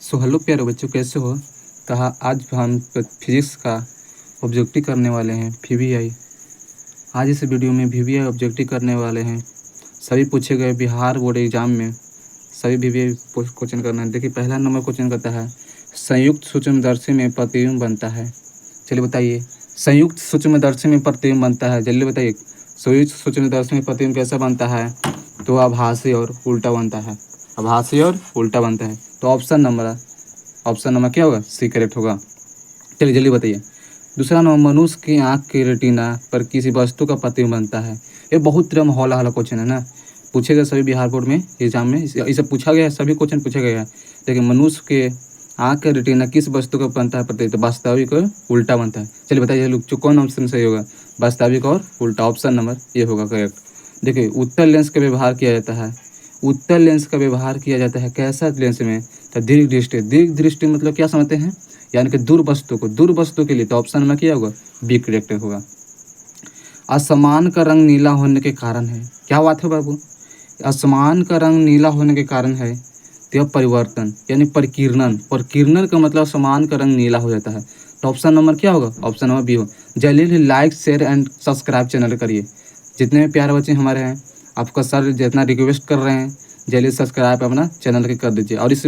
So hello प्यारे बच्चों, कैसे हो? कहा आज हम फिजिक्स का ऑब्जेक्टिव करने वाले हैं वीवीआई। आज इस वीडियो में वीवीआई ऑब्जेक्टिव करने वाले हैं। सभी पूछे गए बिहार बोर्ड एग्जाम में सभी वीवीआई क्वेश्चन करना है। देखिए, पहला नंबर क्वेश्चन करता है संयुक्त सूक्ष्मदर्शी में प्रतिबिंब बनता है। चलिए बताइए, संयुक्त सूक्ष्मदर्शी में प्रतिबिंब बनता है, जल्दी बताइए। संयुक्त सूक्ष्मदर्शी में प्रतिबिंब कैसा बनता है? तो आभासी और उल्टा बनता है। आभासी और उल्टा बनता है। तो ऑप्शन नंबर क्या होगा? सी करेक्ट होगा। चलिए जल्दी बताइए। दूसरा नंबर, मनुष्य की आंख के रेटिना पर किसी वस्तु का प्रतिबिंब बनता है। ये बहुत तरह हौला हौला क्वेश्चन है ना, पूछेगा सभी बिहार बोर्ड में एग्जाम में, इसे पूछा गया है, सभी क्वेश्चन पूछा गया है। लेकिन मनुष्य के आंख का रेटिना किस वस्तु का बनता है प्रतिबिंब? तो वास्तविक और उल्टा बनता है। चलिए बताइए लोग, कौन ऑप्शन सही होगा? वास्तविक और उल्टा, ऑप्शन नंबर ये होगा करेक्ट। देखिए, उत्तल लेंस का व्यवहार किया जाता है। उत्तल लेंस का व्यवहार किया जाता है कैसा लेंस में? तो दीर्घ दृष्टि। दीर्घ दृष्टि मतलब क्या समझते हैं? यानी कि दूर वस्तु के लिए। तो ऑप्शन में क्या होगा? बी करेक्ट होगा। आसमान का रंग नीला होने के कारण है। क्या बात है बाबू? आसमान का रंग नीला होने के कारण है तो यह परिवर्तन यानी परिकीर्णन। परिकीर्णन का मतलब आसमान का रंग नीला हो जाता है। तो ऑप्शन नंबर क्या होगा? ऑप्शन नंबर बी हो। जल्दी like share and subscribe channel करिए। जितने भी प्यारे बच्चे हमारे हैं, आपका सर जितना रिक्वेस्ट कर रहे हैं, जल्दी सब्सक्राइब अपना चैनल के कर दीजिए और इस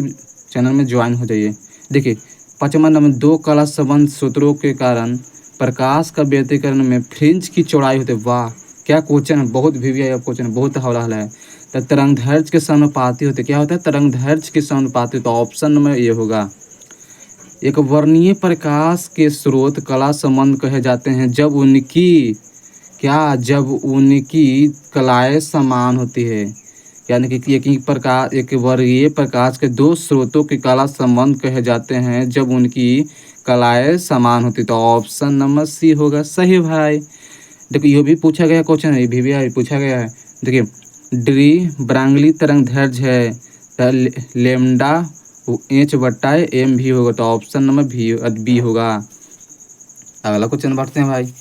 चैनल में ज्वाइन हो जाइए। देखिए, पाँचवां नंबर, दो कला संबंध सूत्रों के कारण प्रकाश का व्यतिकरण में फ्रिंज की चौड़ाई होती है। वाह, क्या क्वेश्चन है! बहुत वीवीआई क्वेश्चन, बहुत हौला हौला है। तो तरंग दैर्घ्य के समानुपाती होते। क्या होता है? तरंग दैर्घ्य के समानुपाती। तो ऑप्शन नंबर ये होगा। एक वर्णीय प्रकाश के स्रोत कला संबंध कहे जाते हैं जब उनकी कलाएं समान होती है। यानी कि एक वर्गीय प्रकाश के दो स्रोतों की कला संबंध कहे जाते हैं जब उनकी कलाएं समान होती। तो ऑप्शन नंबर सी होगा सही भाई। देखिए, ये भी पूछा गया क्वेश्चन है, ये भी पूछा गया है। देखिए, डी ब्रांगली तरंग दैर्घ्य है तो लेमडा H/m भी होगा। तो ऑप्शन नंबर बी होगा। अगला क्वेश्चन बढ़ते हैं भाई।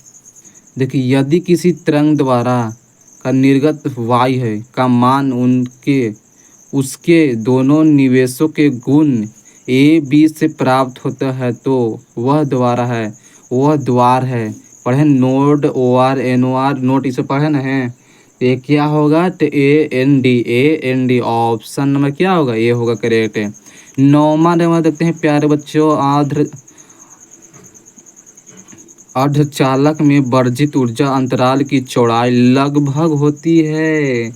देखिए, यदि किसी तरंग द्वारा का निर्गत वायु है का मान उसके दोनों निवेशों के गुण ए बी से प्राप्त होता है तो वह द्वार है। पढ़े नोड OR NOR नोट, इसे पढ़े ना है। तो ये क्या होगा? तो AND ऑप्शन नंबर क्या होगा? ये होगा करेक्ट। नौवां नंबर देखते हैं प्यारे बच्चों, अर्धचालक में वर्जित ऊर्जा अंतराल की चौड़ाई लगभग होती है।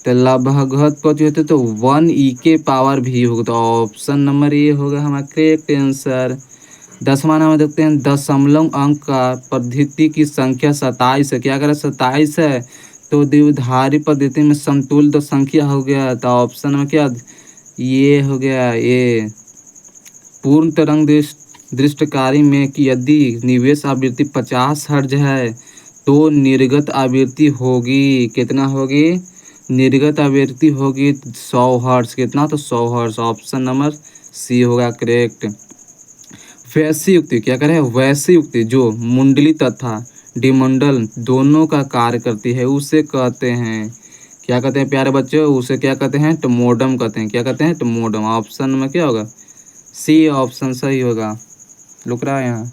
तो लगभग होती है तो 1e⁻v होगा। तो ऑप्शन नंबर ये होगा हमारा करेक्ट आंसर। 10वां नंबर देखते हैं, दशमलव अंक का पद्धति की संख्या 27 है। क्या करें? 27 है तो द्विधारी पद्धति में समतुल्य संख्या हो गया। तो ऑप्शन में क्या ये हो गया? ये पूर्ण तरंग दृष्टकारी में कि यदि निवेश आवृत्ति 50 हर्ट्ज है तो निर्गत आवृत्ति होगी कितना होगी? निर्गत आवृत्ति होगी 100 हर्ट्ज। कितना? तो 100 हर्ट्ज। ऑप्शन नंबर सी होगा करेक्ट। वैसी युक्ति, क्या करें? वैसी युक्ति जो मुंडली तथा डिमंडल दोनों का कार्य करती है उसे कहते हैं, क्या कहते हैं प्यारे बच्चों? उसे क्या कहते हैं? तो मोडम कहते हैं। क्या कहते हैं? तो मोडम। ऑप्शन में क्या होगा? सी ऑप्शन सही होगा। लुक रहा है यहाँ,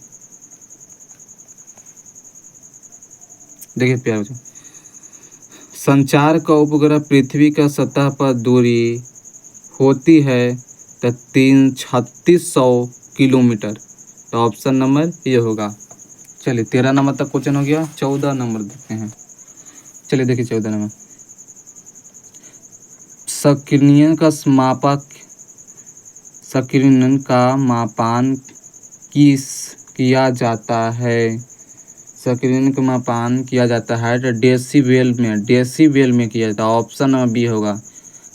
देखिए प्यारे बच्चों, संचार का उपग्रह पृथ्वी का सतह पर दूरी होती है तो 3600 किलोमीटर। तो ऑप्शन नंबर ये होगा। चलिए 13 नंबर तक क्वेश्चन हो गया। 14 नंबर देखते हैं। चलिए देखिए 14 नंबर, सक्रियण का मापान किया जाता है। सक्रियण का मापान किया जाता है तो डेसीबेल में किया जाता है। ऑप्शन नंबर बी होगा।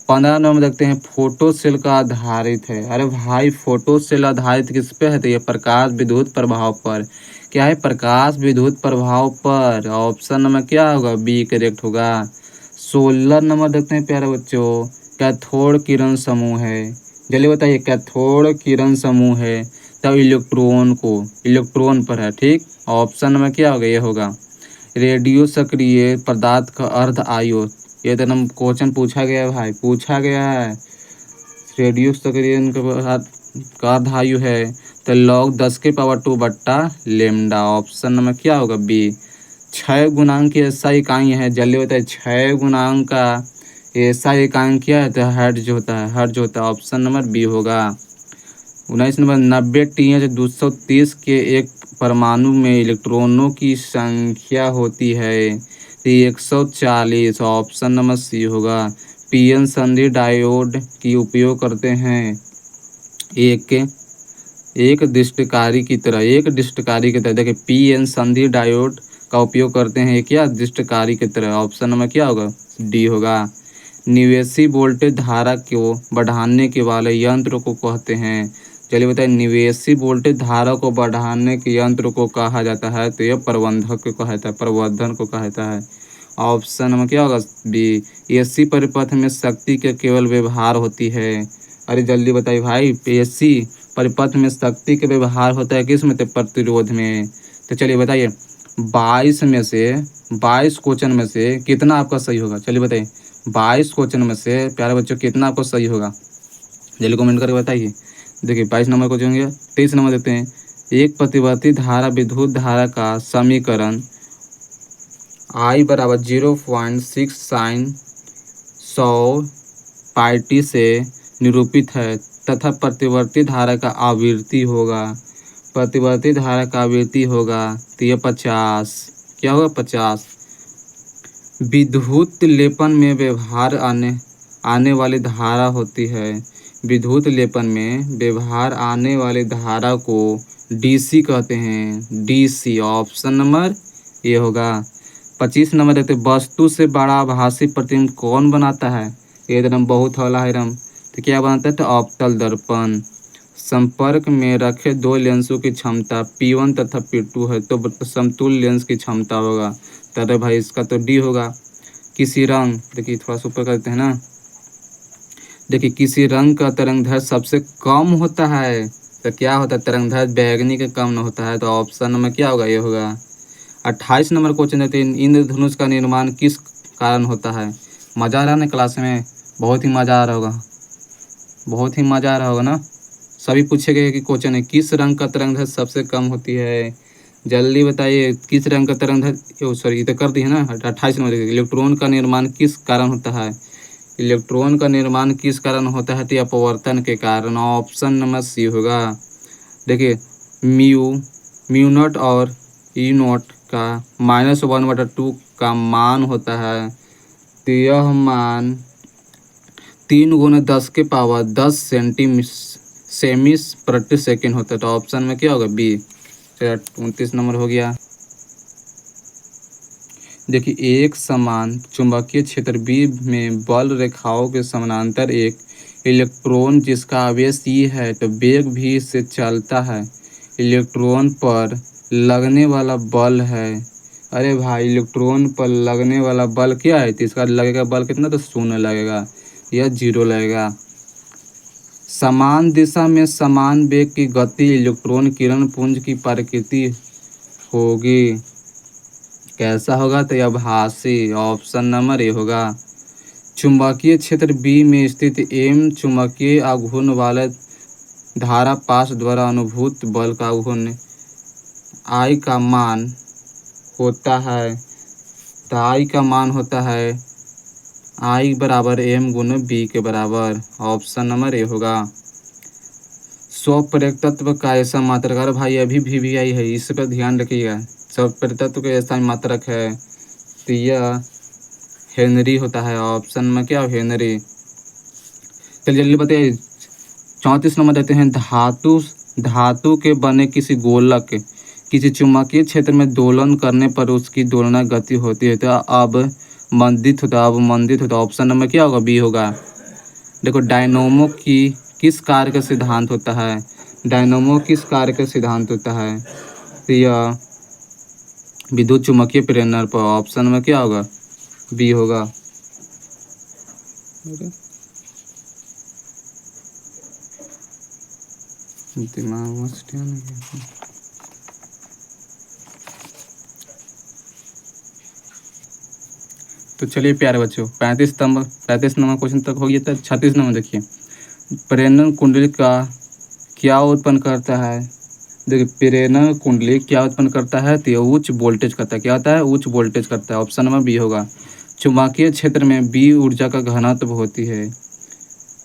15 नंबर देखते हैं, फोटो सेल का आधारित है। अरे भाई, फोटो सेल आधारित किस पे है? तो ये प्रकाश विद्युत प्रभाव पर। क्या है? प्रकाश विद्युत प्रभाव पर। ऑप्शन नंबर क्या होगा? बी करेक्ट होगा। 16 नंबर देखते हैं प्यारे बच्चों, कैथोड किरण समूह है। जल्दी बताइए, कैथोड किरण समूह है तब इलेक्ट्रॉन पर है, ठीक। ऑप्शन नंबर क्या होगा? ये होगा। रेडियो सक्रिय पदार्थ का अर्ध आयु, ये तो क्वेश्चन पूछा गया है भाई, पूछा गया है। रेडियो सक्रिय के बाद का अर्ध आयु है तो log 10⁻² बट्टा लेमडा। ऑप्शन नंबर क्या होगा बी। 6 गुणांक की ऐसा इकाई है, जल्दी बताइए 6 गुणांक का ऐसा इकाई क्या है तो हर्ट्ज होता है, हर्ट्ज होता है। ऑप्शन नंबर बी होगा। 19 नंबर 90 TH 230 के एक परमाणु में इलेक्ट्रॉनों की संख्या होती है तो 140। ऑप्शन नंबर सी होगा। पीएन संधि डायोड की उपयोग करते हैं एक एक दिष्टकारी की तरह, एक दिष्टकारी की तरह। देखिए पीएन संधि डायोड का उपयोग करते हैं क्या दिष्टकारी की तरह। ऑप्शन नंबर क्या होगा डी होगा। निवेशी वोल्टेज धारा को बढ़ाने के वाले यंत्र को कहते हैं। चलिए बताइए निवेशी वोल्टेज धारा को बढ़ाने के यंत्र को कहा जाता है तो यह प्रबंधक को कहता है, प्रवर्धन को कहता है। ऑप्शन नंबर क्या होगा बी। एसी परिपथ में शक्ति के केवल व्यवहार होती है। अरे जल्दी बताइए भाई, एसी परिपथ में शक्ति के व्यवहार होता है किस में तो प्रतिरोध में। तो चलिए बताइए 22 क्वेश्चन में से कितना आपका सही होगा। चलिए बताइए 22 क्वेश्चन में से प्यारे बच्चों कितना आपको सही होगा, जल्दी कमेंट करके बताइए। देखिए 22 नंबर क्वेश्चन हो गया। 23 नंबर देते हैं। एक प्रतिवर्ती धारा विद्युत धारा का समीकरण I बराबर 0.6 साइन 100 पाई टी से निरूपित है तथा प्रतिवर्ती धारा का आवृत्ति होगा, प्रतिवर्ती धारा का आवृत्ति होगा तो यह 50 क्या होगा 50। विद्युत लेपन में व्यवहार आने वाली धारा होती है, विद्युत लेपन में व्यवहार आने वाली धारा को डीसी कहते हैं, डीसी। ऑप्शन नंबर ये होगा। 25 नंबर देते वस्तु से बड़ा आभासी प्रतिबिंब कौन बनाता है। ये एकदम बहुत हौला है एकदम। तो क्या बनाता है तो अवतल दर्पण। संपर्क में रखे दो लेंसों की क्षमता P1 तथा P2 है तो समतुल्य लेंस की क्षमता होगा। तो अरे भाई इसका तो डी होगा। किसी रंग, देखिए थोड़ा सा ऊपर करते हैं ना, देखिए किसी रंग का तरंगदैर्घ्य सबसे कम होता है तो क्या होता है तरंगदैर्घ्य बैगनी का कम न होता है। तो ऑप्शन नंबर क्या होगा ये होगा। 28 नंबर क्वेश्चन देते हैं। इंद्रधनुष का निर्माण किस कारण होता है। मज़ा आ रहा है ना क्लास में, बहुत ही मज़ा आ रहा होगा, बहुत ही मज़ा आ रहा होगा ना। सभी पूछे गए कि क्वेश्चन है किस रंग का तरंगदैर्घ्य सबसे कम होती है। जल्दी बताइए किस रंग का तरंगदैर्घ्य, सॉरी ये तो कर दी है ना। 28 नंबर इलेक्ट्रॉन का निर्माण किस कारण होता है। इलेक्ट्रॉन का निर्माण किस कारण होता है तो अपवर्तन के कारण। ऑप्शन नंबर सी होगा। देखिए म्यू नॉट और ई नॉट का -1/2 का मान होता है तो यह मान 3 × 10⁻10 सेमीस प्रति सेकेंड होता है। तो ऑप्शन में क्या होगा बी। 29 नंबर हो गया। देखिए एक समान चुंबकीय क्षेत्र बी में बल रेखाओं के समानांतर एक इलेक्ट्रॉन जिसका आवेश ई है तो वेग भी से चलता है। इलेक्ट्रॉन पर लगने वाला बल है, अरे भाई इलेक्ट्रॉन पर लगने वाला बल क्या है तो इसका लगेगा बल कितना तो 0 लगेगा या 0 लगेगा। समान दिशा में समान वेग की गति इलेक्ट्रॉन किरण पुंज की प्रकृति होगी, कैसा होगा तो यह आभासी। ऑप्शन नंबर ए होगा। चुंबकीय क्षेत्र बी में स्थित एम चुंबकीय आघूर्ण वाले धारा पास द्वारा अनुभूत बल का आघूर्ण आई का मान होता है तो आई का मान होता है आई बराबर एम गुण बी के बराबर। ऑप्शन नंबर ए होगा। स्वप्रेरक तत्व का ऐसा मात्रक, अरे भाई अभी भी आई है इस पर ध्यान रखिएगा। स्वप्रेरक तत्व का ऐसा मात्रक है तो यह हेनरी होता है। ऑप्शन में क्या हेनरी। चलिए जल्दी बताइए। 34 नंबर देते हैं। धातु के बने किसी गोलक किसी चुंबकीय क्षेत्र में दोलन करने पर उसकी दोलना गति होती है तो अब मंदित होता। ऑप्शन नंबर क्या होगा बी होगा। देखो डायनोमो की किस कार्य का सिद्धांत होता है। डायनोमो किस कार्य का सिद्धांत होता है तो यह विद्युत चुम्बकीय प्रेरण पर। ऑप्शन में क्या होगा बी होगा। दिमाग मस्त है ना। तो चलिए प्यारे बच्चों 35 नंबर क्वेश्चन तक हो गया था। 36 नंबर देखिए। प्रेरण कुंडली का क्या उत्पन्न करता है? देखिए प्रेरण कुंडली क्या उत्पन्न करता है? तो ये उच्च वोल्टेज करता है। क्या होता है? उच्च वोल्टेज करता है। ऑप्शन नंबर बी होगा। चुंबकीय क्षेत्र में बी ऊर्जा का घनत्व होती है,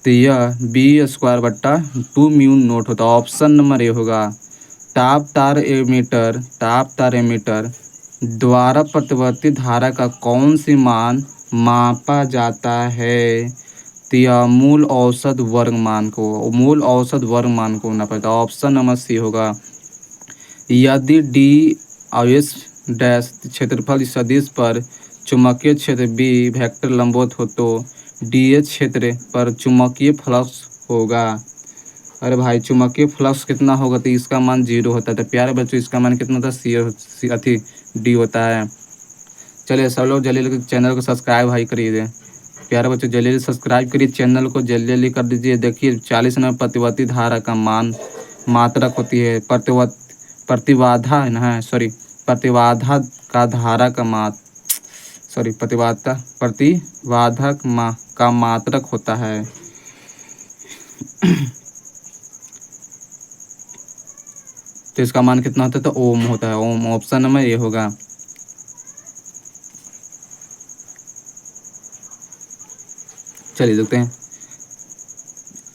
तो यह B²/2μ0 होता है। ऑप्शन नंबर ए होगा। ताप तार एमीटर द्वारा प्रतिवर्ती धारा का कौन सी मान मापा जाता है? तो यह मूल औसत वर्ग मान को नापा जाता है। ऑप्शन नंबर सी होगा। यदि डी आवेश डैश क्षेत्रफल सदिश पर चुंबकीय क्षेत्र बी वेक्टर लंबवत हो तो डी क्षेत्र पर चुंबकीय फ्लक्स होगा। अरे भाई चुंबकीय फ्लक्स कितना होगा? तो इसका मान 0 होता है। तो प्यारे बच्चों इसका मान कितना होता है? डी होता है। चलिए सब लोग जल्दी जल्दी चैनल को सब्सक्राइब भाई करिए। प्यारे बच्चों जल्दी जल्दी सब्सक्राइब करिए चैनल को, जल्दी जल्दी कर दीजिए। देखिए 40 नंबर प्रतिवर्ती धारा का मान मात्रक होती है। प्रतिबाधा है सॉरी प्रतिबाधा का धारा का प्रतिबाधा का मात्रक होता है। तो इसका मान कितना होता है? तो ओम होता है। ओम ऑप्शन नंबर ए होगा। चलिए देखते हैं।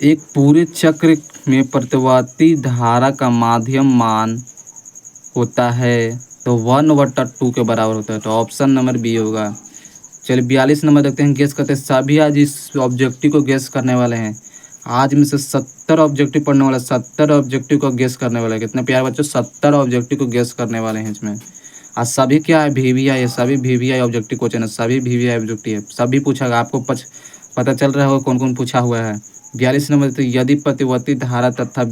एक पूरे चक्र में प्रतिवर्ती धारा का माध्यम मान होता है तो 1/2 के बराबर होता है। तो ऑप्शन नंबर बी होगा। चलिए 42 नंबर देखते हैं। गेस करते हैं। सभी आज इस ऑब्जेक्टिव को गेस करने वाले हैं। आज में से 70 ऑब्जेक्टिव पढ़ने वाले, 70 ऑब्जेक्टिव को गेस करने वाले। कितने प्यारे बच्चों? 70 ऑब्जेक्टिव को गेस करने वाले हैं इसमें। आज सभी क्या है? VVI है। सभी VVI ऑब्जेक्टिव क्वेश्चन है। सभी VVI ऑब्जेक्टिव है। सभी पूछा आपको पता चल रहा होगा कौन कौन पूछा हुआ है। 42 नंबर। तो यदि प्रतिवर्ती धारा तथा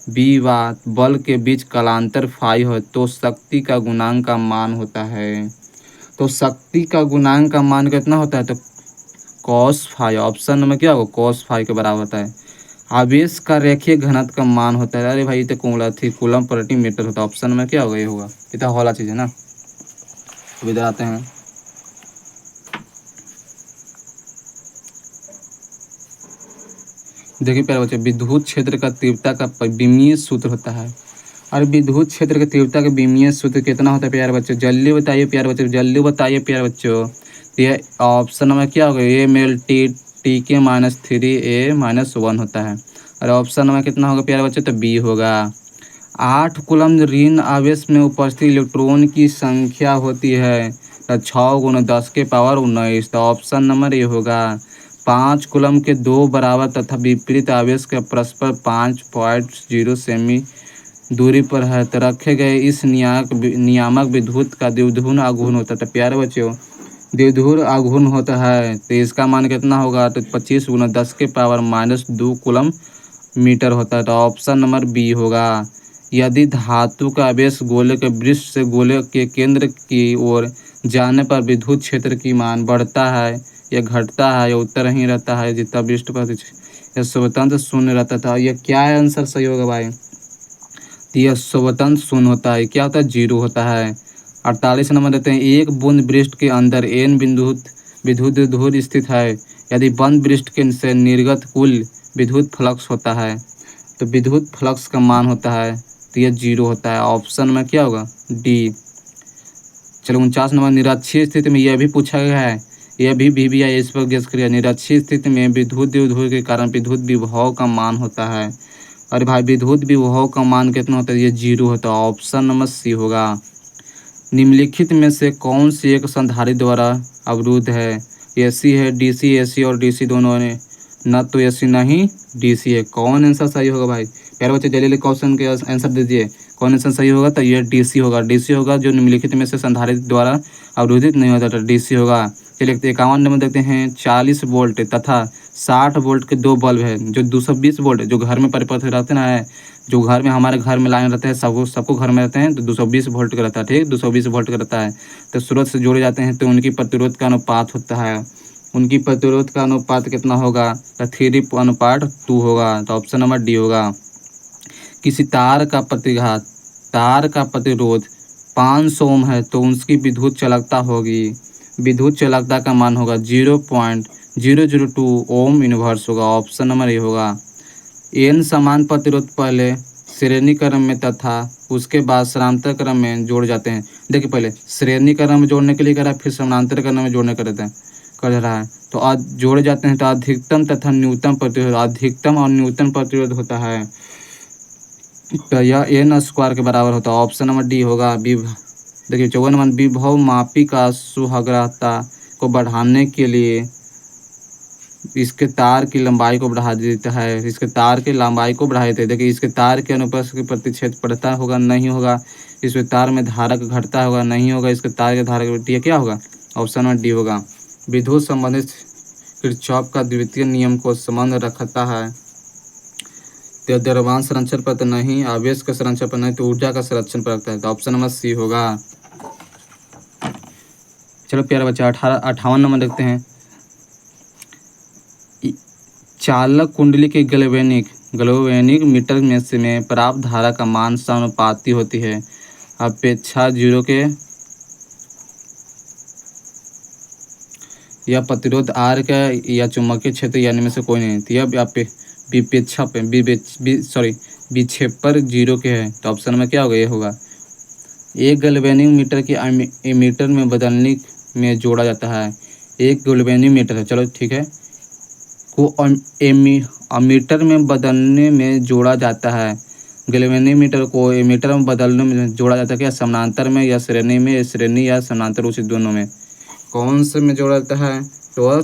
बी व बल के बीच कालांतर फाई हो तो शक्ति का गुणांक का मान होता है। तो शक्ति का गुणांक का मान कितना होता है? तो cos फाई। ऑप्शन नंबर क्या होगा? cos फाई के बराबर होता है। आवेश का रेखीय घनत्व का मान होता है। अरे भाई ये तो कूलम प्रति मीटर होता है। ऑप्शन नंबर क्या होगा? ये होगा। ये तो वाला चीज़ है ना। तो इधर आते हैं। देखिए प्यारे बच्चे विद्युत क्षेत्र का तीव्रता का विमीय सूत्र होता है। और विद्युत क्षेत्र की तीव्रता का विमीय सूत्र कितना होता है प्यारे बच्चों? जल्दी बताइए प्यारे बच्चों, जल्दी बताइए प्यारे बच्चों। ये ऑप्शन नंबर क्या होगा? A-T-K-3A-1 होता है। और ऑप्शन नंबर कितना होगा प्यारे बच्चों? तो बी होगा। 8 कूलम ऋण आवेश में उपस्थित इलेक्ट्रॉन की संख्या होती है तो 6×10⁻19। तो ऑप्शन नंबर ये होगा। 5 कूलम के 2 बराबर तथा विपरीत आवेश के परस्पर 5.0 सेमी दूरी पर है तो रखे गए इस नियामक विद्युत का द्विध्रुव आघूर्ण होता है। तो प्यारे बच्चों द्विध्रुव आघूर्ण होता है तो इसका मान कितना होगा? तो 25×10⁻² कूलम मीटर होता है। तो ऑप्शन नंबर बी होगा। यदि धातु का आवेश गोले के पृष्ठ से गोले के केंद्र की ओर जाने पर विद्युत क्षेत्र की मान बढ़ता है या घटता है या उत्तर ही रहता है जितना पृष्ठ पर यह स्वतंत्र शून्य रहता था। यह क्या आंसर सही होगा भाई? यह स्वतंत्र शून्य होता है। क्या होता है? 0 होता है। 48 नंबर देते हैं। एक बूंद पृष्ठ के अंदर n विद्युत धुरी स्थित है। यदि बंद पृष्ठ के से निर्गत कुल विद्युत फ्लक्स होता है तो विद्युत फ्लक्स का मान होता है तो यह 0 होता है। ऑप्शन में क्या होगा? डी। चलो 49 नंबर। निरक्षीय स्थिति में यह भी पूछा गया है, यह भी VVI इस पर गेस करिए। निरक्षीय स्थिति में विद्युत द्विध्रुव के कारण विद्युत विभव का मान होता है। अरे भाई विद्युत विभव का मान कितना होता है? ये 0 होता है। ऑप्शन नंबर सी होगा। निम्नलिखित में से कौन सी एक संधारित्र द्वारा अवरुद्ध है? AC है, DC AC और DC दोनों ने न तो AC नहीं DC है। कौन आंसर सही होगा भाई? प्यारे बच्चे जल्दी क्वेश्चन के आंसर दीजिए। कौन आंसर सही होगा? तो ये DC होगा। DC होगा जो निम्नलिखित में से संधारित्र द्वारा अवरोधित नहीं होता तो DC होगा। चलिए 51 नंबर देखते हैं। 40 वोल्ट तथा 60 वोल्ट के 2 बल्ब है जो 220 वोल्ट जो घर में परिपथ रहते ना है, जो घर में हमारे घर में लाइन रहते हैं सबको घर में रहते हैं तो 220 वोल्ट का रहता है। ठीक 220 वोल्ट का रहता है। तो स्रोत से जोड़े जाते हैं तो उनकी प्रतिरोध का अनुपात होता है। उनकी प्रतिरोध का अनुपात कितना होगा? तो 3:2 होगा। तो ऑप्शन नंबर डी होगा। किसी तार का प्रतिरोध 500 ओम है तो उसकी विद्युत चालकता होगी, विद्युत चालकता का मान होगा 0.002 ओम इनवर्स होगा। ऑप्शन नंबर ए होगा। एन समान प्रतिरोध पहले श्रेणी क्रम में तथा उसके बाद समानांतर क्रम में जोड़ जाते हैं। देखिए पहले श्रेणी क्रम में जोड़ने के लिए करा, फिर समानांतर क्रम में जोड़ने कर रहा है। तो आज जोड़े जाते हैं तो अधिकतम तथा न्यूनतम प्रतिरोध, अधिकतम और न्यूनतम प्रतिरोध होता है तो यह एन स्क्वायर के बराबर होता है। ऑप्शन नंबर डी होगा। देखिए 54 नंबर, विभव मापी का सुहाग्रता को बढ़ाने के लिए इसके तार की लंबाई को बढ़ा देता है, इसके तार की लंबाई को बढ़ा देते हैं। देखिए इसके तार के अनुप्रस्थ प्रतिच्छेद पड़ता होगा, नहीं होगा। इसमें तार में धारक घटता होगा, नहीं होगा। इसके तार के धारक घटती है, क्या होगा? ऑप्शन नंबर डी होगा। विद्युत संबंधित किरचॉफ का द्वितीय नियम को संबंध रखता है तो द्रव्यमान संरक्षण पर तो नहीं, आवेश का संरक्षण पर नहीं, तो ऊर्जा का संरक्षण पर रखता है, तो ऑप्शन नंबर सी होगा। चलो प्यारे बच्चा 58 नंबर देखते हैं। चालक कुंडली के गैल्वेनिक मीटर में प्राप्त धारा का मान समानुपाती होती है अपेक्षा 0 के। यह प्रतिरोध आर का या चुंबकीय क्षेत्र या इनमें से कोई नहीं। तो यह विक्षेपर 0 के है, तो ऑप्शन में क्या होगा? ये होगा। एक गैल्वेनिक मीटर के एमीटर में बदलने में जोड़ा जाता है। एक गैल्वेनिक मीटर है, चलो ठीक है, को अमीटर में बदलने में जोड़ा जाता है। गैल्वेनिक मीटर को एमीटर में बदलने में जोड़ा जाता है, क्या समानांतर में या श्रेणी में? श्रेणी या समानांतर, उसी दोनों में। कौन से में जोड़ा जाता है? तो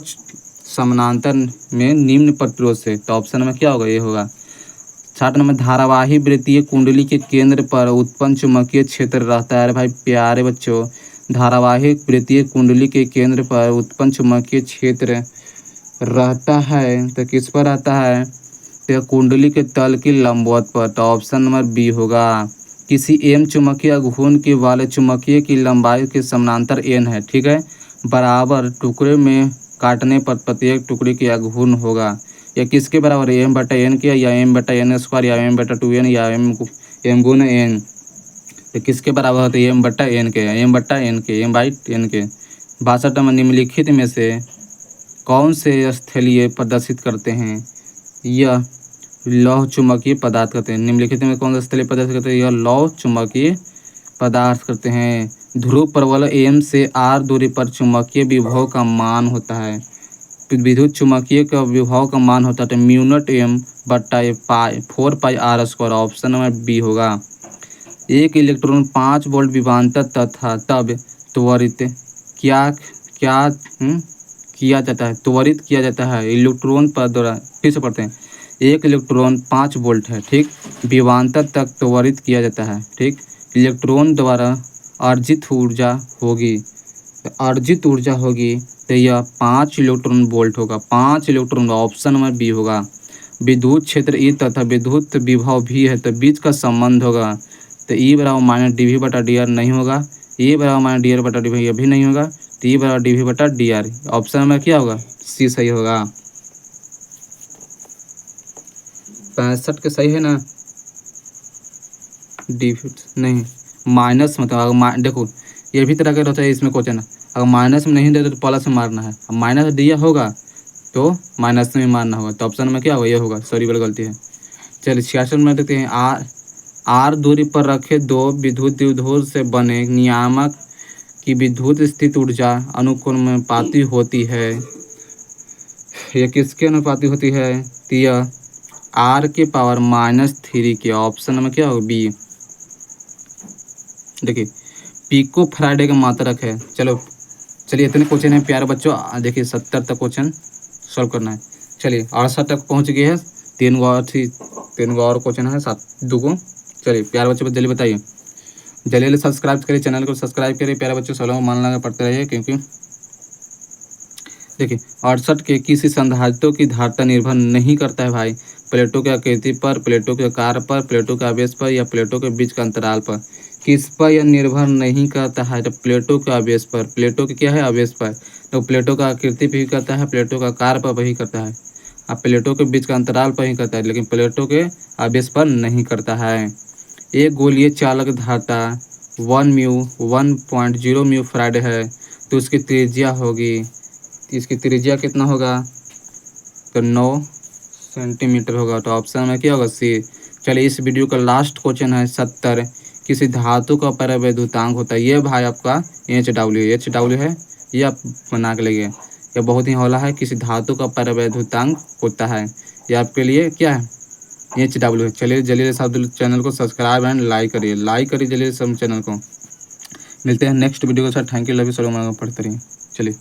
समानांतर में निम्न प्रतिरोध से, तो ऑप्शन में क्या होगा? ये होगा। 60 नंबर, धारावाही वृत्तीय कुंडली के केंद्र पर उत्पन्न चुंबकीय क्षेत्र रहता है। अरे भाई प्यारे बच्चों, धारावाही वृत्तीय कुंडली के केंद्र पर उत्पन्न चुंबकीय क्षेत्र रहता है तो किस पर रहता है? तो कुंडली के तल की लंबवत पर, तो ऑप्शन नंबर बी होगा। किसी एम चुंबकीय घूर्ण के वाले चुंबकीय की लंबाई के समानांतर एन है, ठीक है, बराबर टुकड़े में काटने पर प्रत्येक टुकड़े की घूर्ण होगा। या किसके बराबर? एम बटा एन के, या एम बटा एन स्क्वायर, या एम बटा 2n, या एम गुना एन। तो किसके बराबर होता है? एम बटा एन के, एम बटा एन के, एम बाई एन के। 62 नंबर, निम्नलिखित में से कौन से स्थलीय प्रदर्शित करते हैं? यह लौह चुंबकीय पदार्थ करते हैं। निम्नलिखित में कौन सा स्थलीय पदार्थ करते हैं? यह लौह चुंबकीय पदार्थ करते हैं। ध्रुव प्रबल एम से आर दूरी पर चुंबकीय विभव का मान होता है। विद्युत चुंबकीय का विभव का मान होता है म्यू0 एम बटा 4 pi R square, option number B होगा। एक इलेक्ट्रॉन 5 वोल्ट विभवांतर तथा तब त्वरित क्या क्या किया जाता है? त्वरित किया जाता है इलेक्ट्रॉन पर द्वारा। फिर से पढ़ते हैं। एक इलेक्ट्रॉन 5 वोल्ट है, ठीक, विभवांतर तक त्वरित किया जाता है, ठीक। इलेक्ट्रॉन द्वारा अर्जित ऊर्जा होगी, तो यह 5 इलेक्ट्रॉन वोल्ट होगा। 5 इलेक्ट्रॉन, ऑप्शन नंबर बी होगा। विद्युत क्षेत्र ई तथा विद्युत विभव भी है, तो बीच का संबंध होगा। तो ई बराबर माइनस डी वी बटा डी आर नहीं होगा। ई बराबर माइनस डी आर बटा डी वी, यह भी नहीं होगा। तो ई बराबर डी वी बटा डी आर, ऑप्शन में क्या होगा? सी सही होगा। 65 के सही है ना? डी नहीं, माइनस मतलब देखो ये भी तरह का रहता है इसमें क्वेश्चन। अगर माइनस में नहीं दे तो प्लस में मारना है, अब माइनस दिया होगा तो माइनस में मारना होगा, तो ऑप्शन में क्या होगा? ये होगा। सॉरी बड़ी गलती है। चलिए 66 में देखते हैं। आर दूरी पर रखे दो विद्युत द्विध्रुव से बने नियामक की विद्युत स्थित ऊर्जा अनुपाती होती है। यह किसके अनुपाती होती है? तो यह आर के पावर -3 के, ऑप्शन में क्या होगा? बी। देखिए पिको फैराडे का मात्रक है। चलिए इतने क्वेश्चन है प्यारे बच्चों। देखिए 70 तक क्वेश्चन सॉल्व करना है। चलिए 68 तक पहुंच गए हैं। 3 गो और क्वेश्चन है, 7 2 चलिए प्यारे बच्चों जल्दी बताइए, जल्दी सब्सक्राइब करिए, चैनल को सब्सक्राइब करिए प्यारे बच्चों। सलाह मान लगा पढ़ते रहिए, क्योंकि देखिए 68 के किसी संधारित्व की धारिता निर्भर नहीं करता है भाई प्लेटों की आकृति पर, प्लेटों के आकार पर, प्लेटों के आवेश पर, या प्लेटों के बीच का अंतराल पर। किस पर यह निर्भर नहीं करता है? तो प्लेटों के आवेश पर। प्लेटों के क्या है? आवेश पर। तो प्लेटों का आकृति पर ही करता है, प्लेटों का आकार पर ही करता है, अब प्लेटों के बीच का अंतराल पर ही करता है, लेकिन प्लेटों के आवेश पर नहीं करता है। एक गोलीय चालक धारिता 1.0 म्यू फैराड है, तो उसकी त्रिज्या होगी, इसकी त्रिज्या कितना होगा? तो सेंटीमीटर होगा, तो ऑप्शन में क्या होगा? सी। चलिए इस वीडियो का लास्ट क्वेश्चन है 70। किसी धातु का परिवैद्युतांक होता है, ये भाई आपका HW है, ये आप बना के लगे। यह बहुत ही हौला है, किसी धातु का परिवैद्युतांक होता है, ये आपके लिए क्या है? HW। चलिए जल्दी से आप चैनल को सब्सक्राइब एंड लाइक करिए जल्दी से चैनल को। मिलते हैं नेक्स्ट वीडियो के साथ। थैंक यू, लव यू, सलाम, पढ़ते रहिए। चलिए।